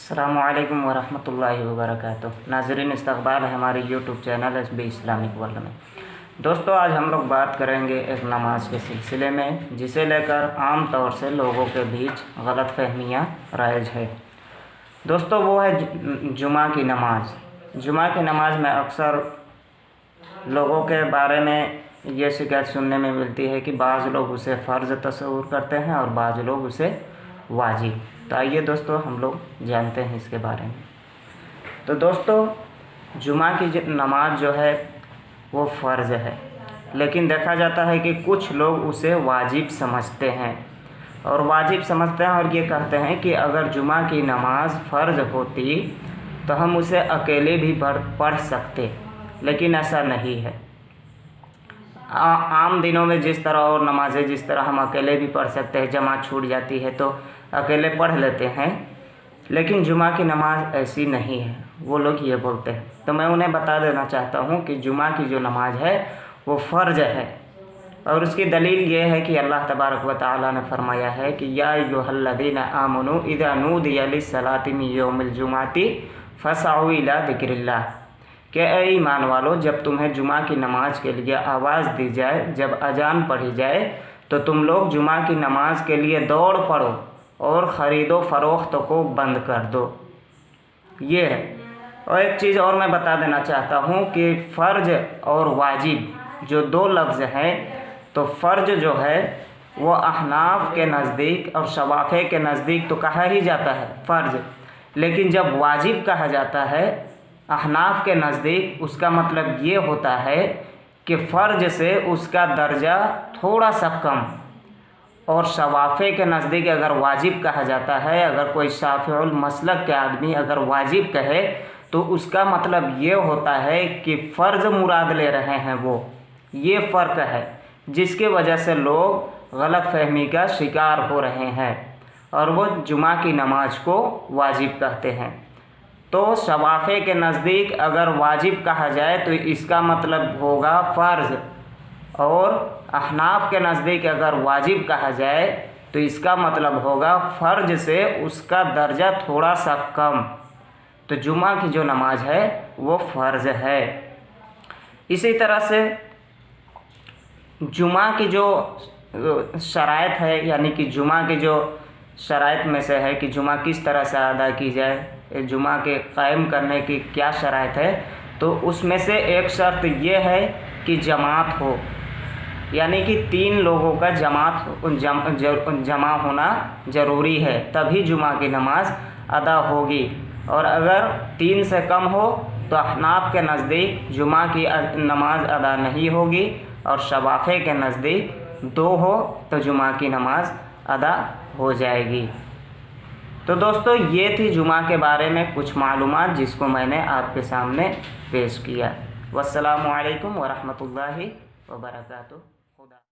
अस्सलामुअलैकुम वरहमतुल्लाहि वबरकातुह। नाज़रीन, इस्तक़बाल है हमारे YouTube channel SB Islamic world में। दोस्तों, आज हम लोग बात करेंगे एक नमाज के सिलसिले में, जिसे लेकर आम तौर से लोगों के बीच गलत फहमियाँ राइज है। दोस्तों, वो है जुमा की नमाज। जुमा की नमाज में अक्सर लोगों के बारे में ये शिकायत सुनने में मिलती है कि बाज़ लोग उसे फ़र्ज़ तस्वुर करते हैं और बाज़ लोग उसे वाजिब। तो आइए दोस्तों, हम लोग जानते हैं इसके बारे में। तो दोस्तों, जुमा की नमाज जो है वो फ़र्ज़ है, लेकिन देखा जाता है कि कुछ लोग उसे वाजिब समझते हैं और ये कहते हैं कि अगर जुमा की नमाज फ़र्ज़ होती तो हम उसे अकेले भी पढ़ सकते, लेकिन ऐसा नहीं है। आम दिनों में जिस तरह और नमाज़ें जिस तरह हम अकेले भी पढ़ सकते हैं, जमात छूट जाती है तो अकेले पढ़ लेते हैं, लेकिन जुमा की नमाज ऐसी नहीं है, वो लोग ये बोलते हैं। तो मैं उन्हें बता देना चाहता हूँ कि जुमा की जो नमाज है वो फ़र्ज़ है, और उसकी दलील ये है कि अल्लाह तबारक व तआला ने फरमाया है कि या अय्युहल्लज़ीना आमनू इज़ा नूदिया लिस्सलाति मिन यौमिल जुमाति फ़सअू इला ज़िक्रिल्लाह, कि ऐ ईमान वालो, जब तुम्हें जुमा की नमाज के लिए आवाज़ दी जाए, जब अजान पढ़ी जाए, तो तुम लोग जुमा की नमाज के लिए दौड़ पड़ो और ख़रीदो फ़रोख्त को बंद कर दो। ये है। और एक चीज़ और मैं बता देना चाहता हूँ कि फ़र्ज और वाजिब जो दो लफ्ज़ हैं, तो फ़र्ज जो है वो अहनाफ के नज़दीक और शवाफ़े के नज़दीक तो कहा ही जाता है फ़र्ज, लेकिन जब वाजिब कहा जाता है अहनाफ के नज़दीक, उसका मतलब ये होता है कि फ़र्ज से उसका दर्जा थोड़ा सा कम, और शवाफ़े के नज़दीक अगर वाजिब कहा जाता है, अगर कोई शाफ़िउल मसलक के आदमी अगर वाजिब कहे तो उसका मतलब ये होता है कि फ़र्ज़ मुराद ले रहे हैं वो। ये फ़र्क है जिसकी वजह से लोग गलत फहमी का शिकार हो रहे हैं और वो जुमा की नमाज को वाजिब कहते हैं। तो शवाफ़े के नज़दीक अगर वाजिब कहा जाए तो इसका मतलब होगा फ़र्ज़, और अहनाफ के नज़दीक अगर वाजिब कहा जाए तो इसका मतलब होगा फ़र्ज से उसका दर्जा थोड़ा सा कम। तो जुमा की जो नमाज है वो फ़र्ज़ है। इसी तरह से जुमा की जो शराइत है, यानी कि जुमा की जो शराइत में से है कि जुमा किस तरह से अदा की जाए, जुमा के कायम करने की क्या शराइत है, तो उसमें से एक शर्त ये है कि जमात हो, यानी कि 3 लोगों का जमा होना ज़रूरी है, तभी जुमा की नमाज अदा होगी। और अगर 3 से कम हो तो अहनाफ के नज़दीक जुमा की नमाज अदा नहीं होगी, और शवाफ़े के नज़दीक 2 हो तो जुमा की नमाज अदा हो जाएगी। तो दोस्तों, ये थी जुमा के बारे में कुछ मालूमात जिसको मैंने आपके सामने पेश किया। वस्सलामु अलैकुम वरहमतुल्लाहि वबरकातुह।